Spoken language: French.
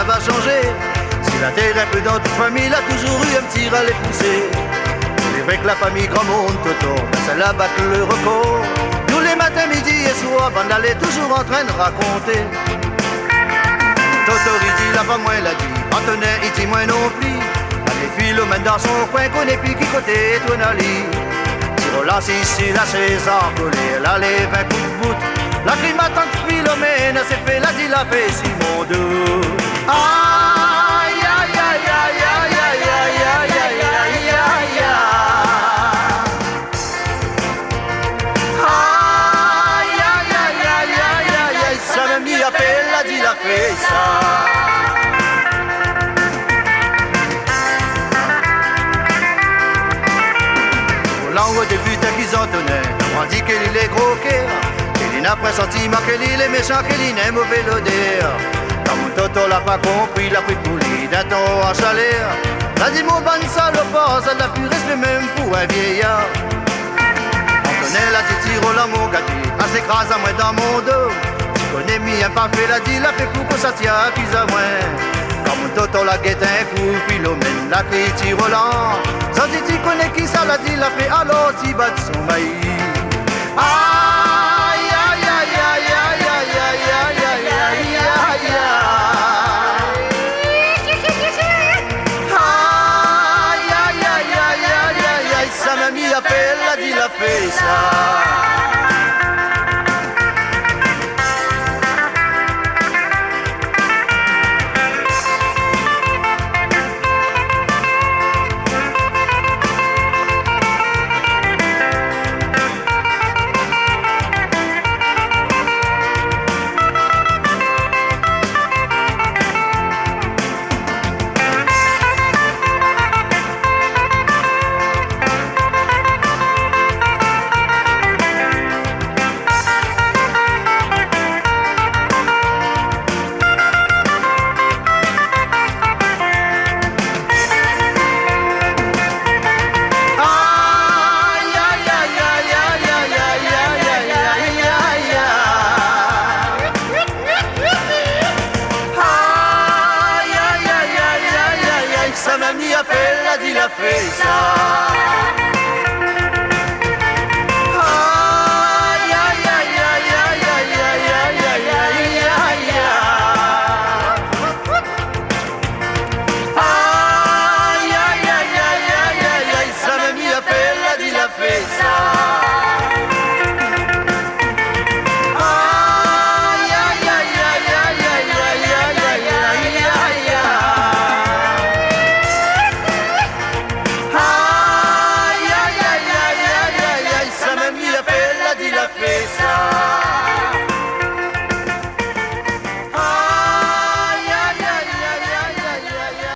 va changer. Si la terre est peu dans toute famille, il a toujours eu un petit râle poussé. C'est vrai que la famille grand monde Toto, ça la bat le record. Tous les matins, midi et soir, Vandal est toujours en train de raconter. Toto il dit, la femme moi l'a dit, Antonin il dit moi non plus. Les Philomène dans son coin, connaît plus qui côté Tonali. Si relance ici, la chaise encollée, là les 20 coups de bout. La crime attend Philomène, c'est fait, la dit, la fait Simon II. Aïe, aïe, aïe, aïe, aïe, aïe, aïe, aïe, aïe, aïe, aïe, aïe. Aïe, aïe, aïe, aïe, aïe, aïe, aïe, ça même dit, la fait, la dit, la fait ça. Au début dès qu'ils en tenaient, on dit qu'il est gros cœur, qu'il n'a pas sentiment, qu'il est méchant, qu'il est mauvais l'odeur. Quand mon Toto l'a pas compris, il a pris pour lui d'un ton en chaleur. L'a dit mon bonne salopard, ça n'a plus respect même pour un vieillard. On connaît la titi Roland mon gâté, elle s'écrase à moi dans mon dos. Tu connais mis un parfait, l'a dit, l'a fait pour que ça tient plus à moins. Quand mon Toto la guette un coup, Philomène la titi Roland. Sans titi connaît qui ça l'a dit, l'a fait alors t'y bat son maïs. Aïe, aïe, aïe, aïe, aïe, aïe, aïe, aïe, aïe, aïe, aïe, aïe. Aïe, aïe, aïe, aïe, aïe, aïe, aïe, sa mamie appelle, l'a dit, l'a fait ça. Sa mamie appelle, a dit, la fait ça.